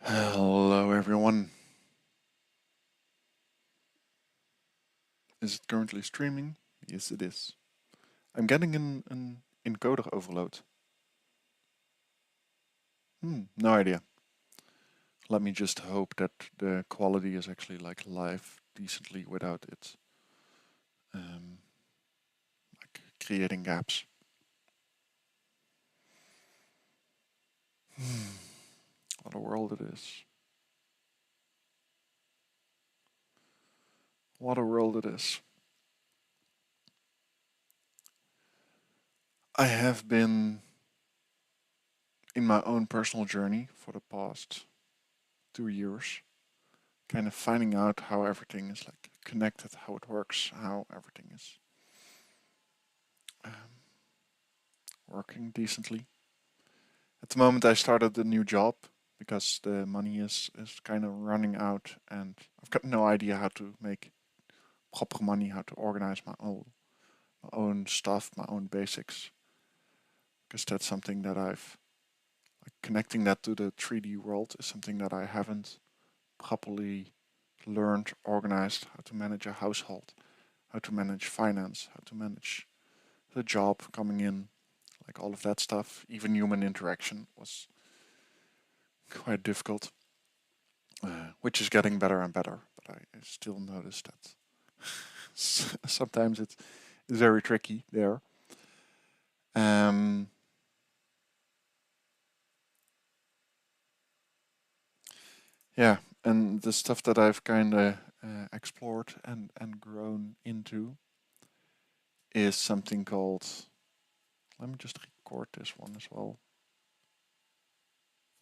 Hello everyone. Is it currently streaming? Yes it is. I'm getting an encoder overload. No idea. Let me just hope that the quality is actually like live decently without it um, like creating gaps. What a world it is. What a world it is. I have been in my own personal journey for the past 2 years, kind of finding out how everything is like connected, how it works, how everything is um, working decently. At the moment, I started a new job because the money is kind of running out, and I've got no idea how to make proper money, how to organize my own stuff, my own basics. Because that's something that I've like connecting that to the 3D world is something that I haven't properly learned, organized how to manage a household, how to manage finance, how to manage the job coming in, like all of that stuff. Even human interaction was quite difficult, which is getting better and better. But I still notice that sometimes it's very tricky there. Um, yeah, and the stuff that I've kind of explored and grown into is something called. Let me just record this one as well.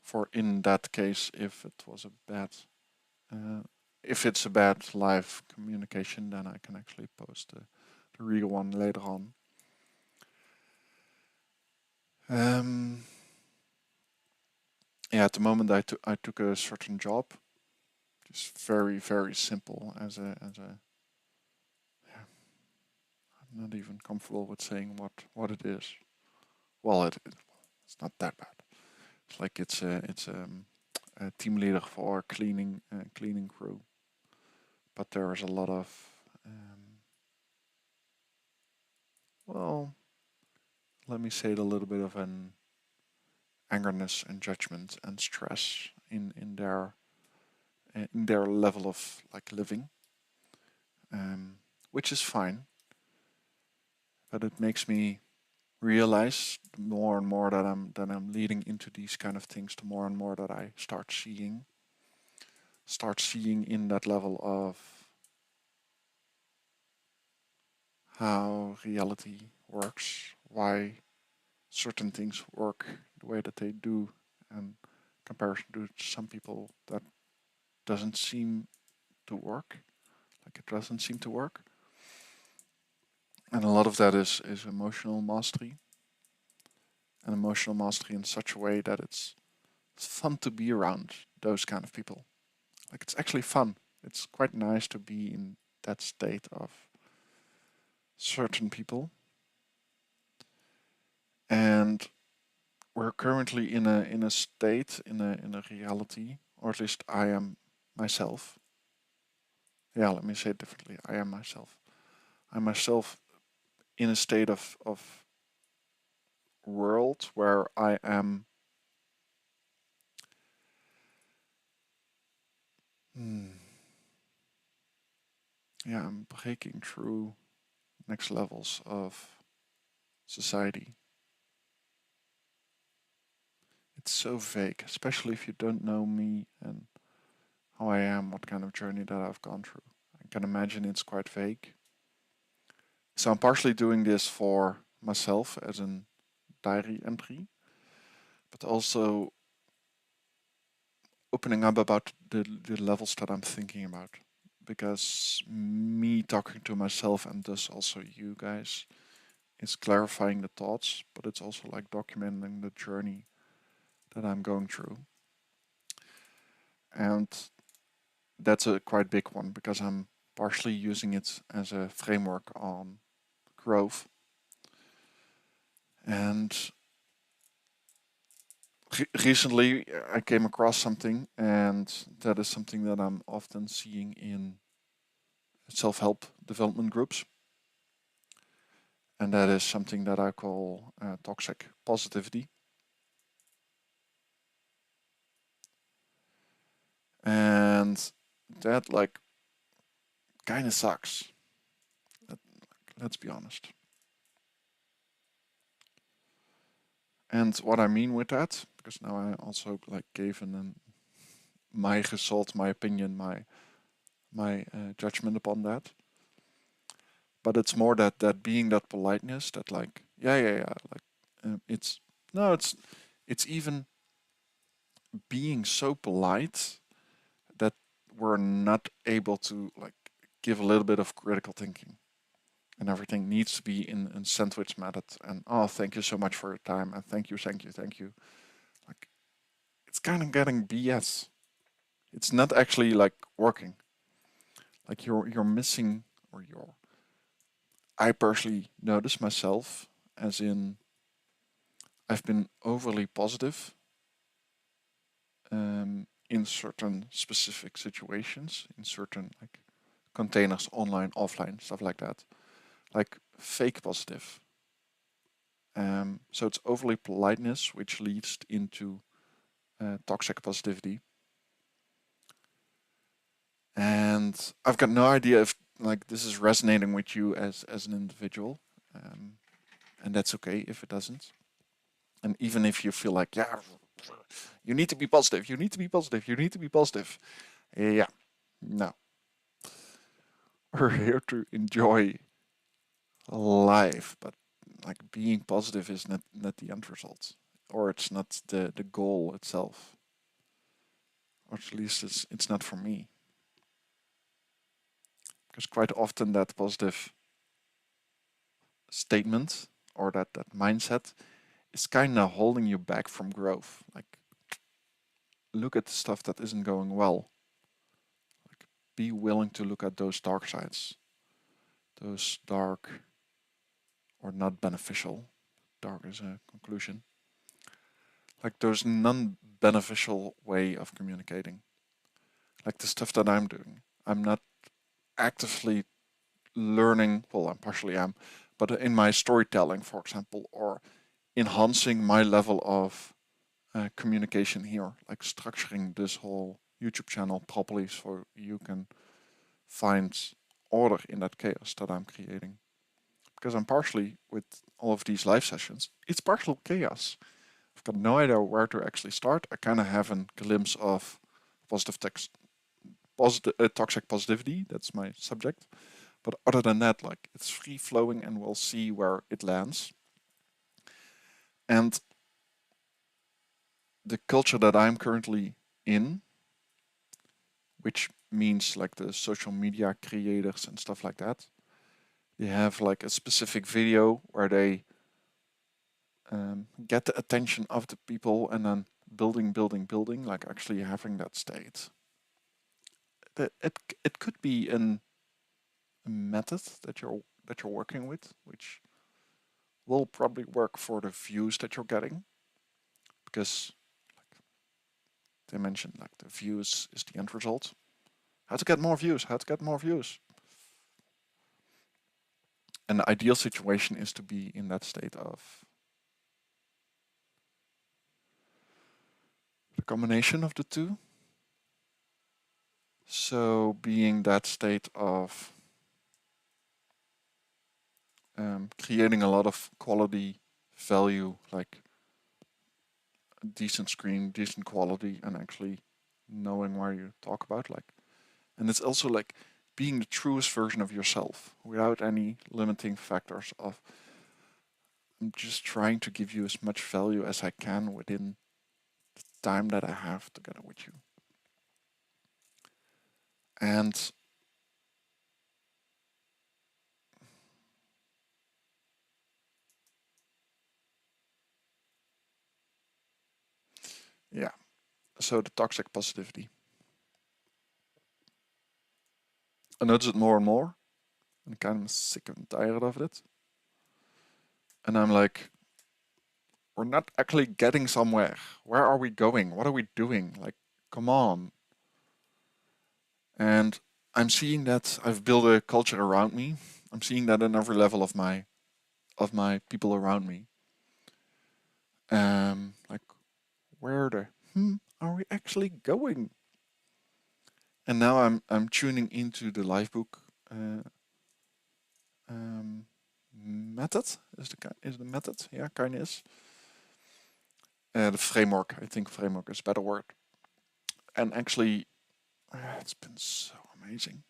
For in that case, if it was a bad, uh, if it's a bad live communication, then I can actually post the real one later on. Um, yeah, at the moment I took a certain job, just very simple as a. Yeah, I'm not even comfortable with saying what it is. Well, it's not that bad. It's like a team leader for cleaning crew, but there is a lot of well, let me say it a little bit of an angerness and judgment and stress in their level of like living, um, which is fine, but it makes me realize more and more that I'm leading into these kind of things, the more and more that I start seeing in that level of how reality works, why certain things work the way that they do, and comparison to some people that doesn't seem to work, like it doesn't seem to work. And a lot of that is emotional mastery, and emotional mastery in such a way that it's fun to be around those kind of people. Like it's actually fun. It's quite nice to be in that state of certain people. And we're currently in a state, in a reality, or at least I am myself. Yeah, let me say it differently. I am myself. I'm myself in a state of world where I am hmm, yeah, I'm breaking through next levels of society. It's so vague, especially if you don't know me and how I am, what kind of journey that I've gone through. I can imagine it's quite vague. So I'm partially doing this for myself as a diary entry, but also opening up about the levels that I'm thinking about. Because me talking to myself and thus also you guys is clarifying the thoughts, but it's also like documenting the journey that I'm going through. And that's a quite big one because I'm partially using it as a framework on growth. And recently I came across something, and that is something that I'm often seeing in self-help development groups, and that is something that I call toxic positivity. And that like kind of sucks. Let's be honest. And what I mean with that, because now I also like gave my result, my opinion, my judgment upon that. But it's more that being that politeness, that like yeah, like it's no, it's even being so polite that we're not able to like give a little bit of critical thinking, and everything needs to be in sandwich method. And oh, thank you so much for your time, and thank you. Like it's kind of getting BS. It's not actually like working. Like you're missing, or you're. I personally notice myself as in I've been overly positive in certain specific situations, in certain like containers, online, offline, stuff like that. Like fake positive. So it's overly politeness, which leads into toxic positivity. And I've got no idea if like this is resonating with you as an individual, and that's okay if it doesn't. And even if you feel like, yeah, you need to be positive, you need to be positive, you need to be positive. Yeah, no. We're here to enjoy life, but like being positive is not the end result, or it's not the goal itself, or at least it's not for me. Because quite often that positive statement or that mindset is kind of holding you back from growth. Like, look at the stuff that isn't going well. Like, be willing to look at those dark sides, those dark or not beneficial. Dark is a conclusion. Like those non-beneficial way of communicating. Like the stuff that I'm doing. I'm not actively learning. Well, I partially am, but in my storytelling, for example, or enhancing my level of communication here, like structuring this whole YouTube channel properly so you can find order in that chaos that I'm creating. Because I'm partially, with all of these live sessions, it's partial chaos. I've got no idea where to actually start. I kind of have a glimpse of positive text, toxic positivity. That's my subject. But other than that, like it's free flowing, and we'll see where it lands. And the culture that I'm currently in, which means like the social media creators and stuff like that, they have like a specific video where they get the attention of the people, and then building, like actually having that state. It could be a method that you're working with, which will probably work for the views that you're getting, because like, they mentioned like the views is the end result. How to get more views? How to get more views? And the ideal situation is to be in that state of the combination of the two. So being that state of creating a lot of quality value, like decent screen, decent quality, and actually knowing where you talk about, like, and it's also like being the truest version of yourself without any limiting factors of I'm just trying to give you as much value as I can within the time that I have together with you. And yeah, so the toxic positivity. I notice it more and more. I'm kind of sick and tired of it. And I'm like, we're not actually getting somewhere. Where are we going? What are we doing? Like, come on. And I'm seeing that I've built a culture around me. I'm seeing that in every level of my people around me. Like, where the are we actually going? And now I'm tuning into the Livebook method. Is the method? Yeah, kind of is. The framework. I think framework is a better word. And actually, it's been so amazing.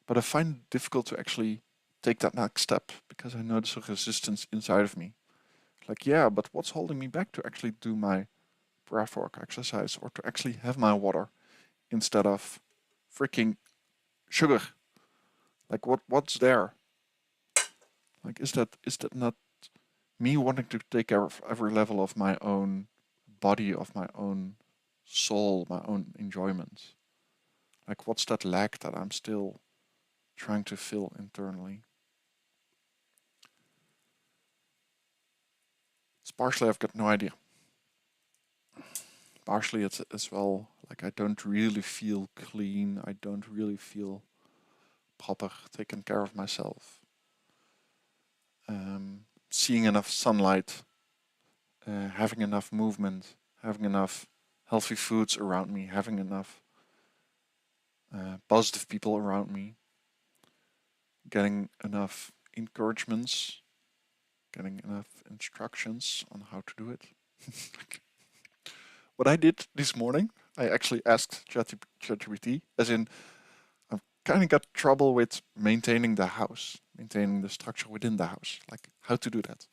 But I find it difficult to actually take that next step because I notice a resistance inside of me. Like, yeah, but what's holding me back to actually do my breathwork exercise or to actually have my water instead of freaking sugar? Like, what's there? Like, is that not me wanting to take care of every level of my own body, of my own soul, my own enjoyment? Like, what's that lack that I'm still trying to fill internally? It's partially I've got no idea. Partially it's as well like I don't really feel clean. I don't really feel proper taking care of myself. Seeing enough sunlight, having enough movement, having enough healthy foods around me, having enough positive people around me, getting enough encouragements, getting enough instructions on how to do it. What I did this morning, I actually asked ChatGPT, as in, I've kind of got trouble with maintaining the house, maintaining the structure within the house, like how to do that.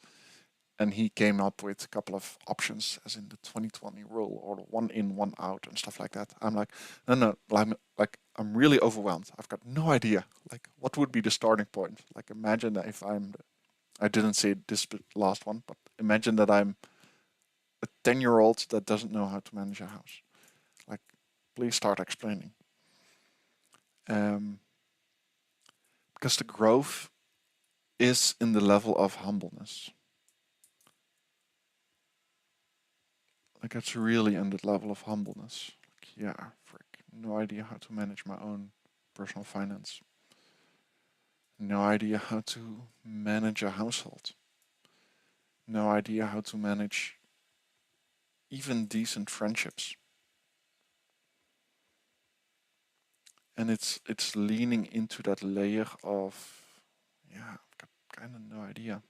And he came up with a couple of options, as in the 2020 rule or the one in, one out and stuff like that. I'm like, no, I'm really overwhelmed. I've got no idea. Like, what would be the starting point? Like, imagine that if I didn't say this last one, but imagine that I'm a 10-year-old that doesn't know how to manage a house. Like, please start explaining. Because the growth is in the level of humbleness. Like, it's really in the level of humbleness. Like, yeah, frick, no idea how to manage my own personal finance. No idea how to manage a household. No idea how to manage even decent friendships. And it's leaning into that layer of, yeah, I've got kind of no idea.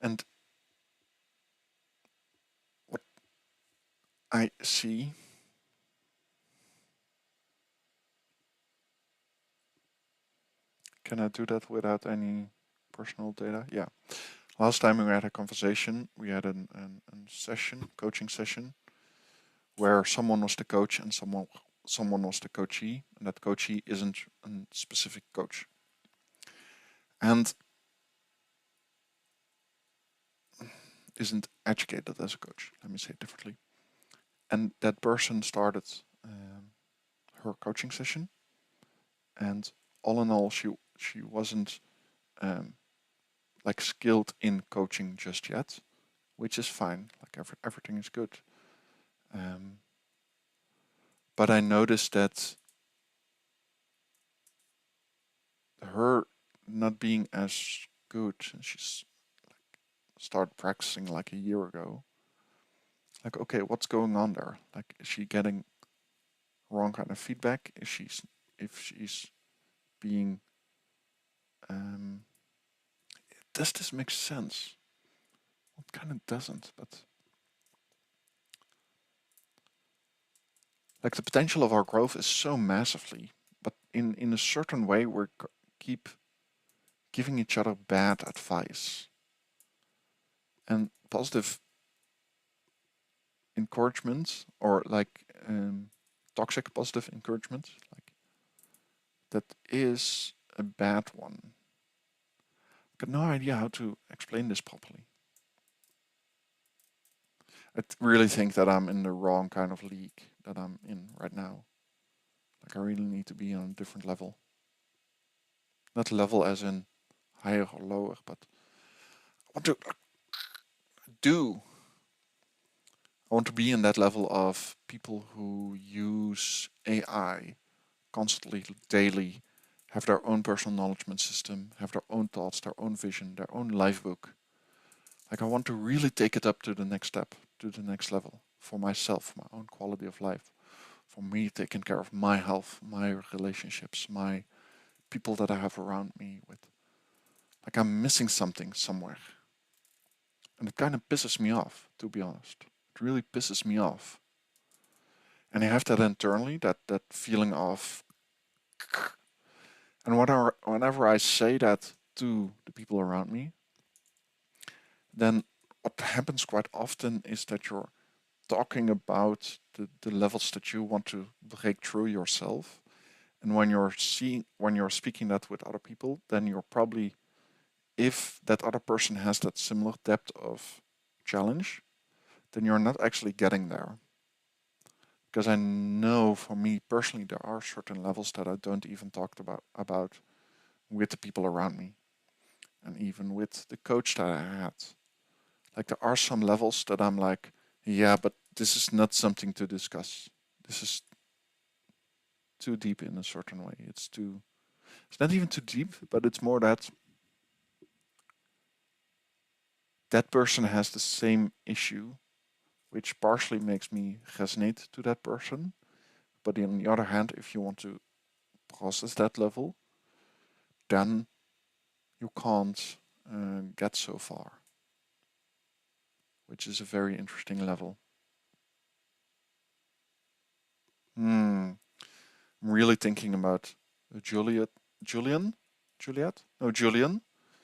And what I see, can I do that without any personal data? Yeah. Last time we had a conversation, we had a session, coaching session, where someone was the coach and someone was the coachee, and that coachee isn't a specific coach. And isn't educated as a coach, let me say it differently. And that person started her coaching session, and all in all, she wasn't like skilled in coaching just yet, which is fine. Like everything is good. But I noticed that her not being as good, and she's started practicing like a year ago. Like, okay, what's going on there? Like, is she getting wrong kind of feedback? If she's being does this make sense? It kind of doesn't, but like the potential of our growth is so massively, but in a certain way we keep giving each other bad advice and positive encouragement or like toxic positive encouragement, like that is a bad one. I've got no idea how to explain this properly. I really think that I'm in the wrong kind of league that I'm in right now. Like I really need to be on a different level. Not level as in higher or lower, but I want to do. I want to be in that level of people who use AI constantly, daily, have their own personal knowledge system, have their own thoughts, their own vision, their own life book. Like I want to really take it up to the next step, to the next level for myself, my own quality of life, for me taking care of my health, my relationships, my people that I have around me with. Like I'm missing something somewhere. And it kind of pisses me off, to be honest. It really pisses me off. And I have that internally, that feeling of. And whenever I say that to the people around me, then what happens quite often is that you're talking about the levels that you want to break through yourself. And when you're speaking that with other people, then you're probably, if that other person has that similar depth of challenge, then you're not actually getting there. Because I know for me personally, there are certain levels that I don't even talk about with the people around me, and even with the coach that I had. Like there are some levels that I'm like, yeah, but this is not something to discuss. This is too deep in a certain way. It's not even too deep, but it's more that that person has the same issue, which partially makes me resonate to that person. But on the other hand, if you want to process that level, then you can't get so far, which is a very interesting level. I'm really thinking about Juliet, Julian, Juliet? No, Julian.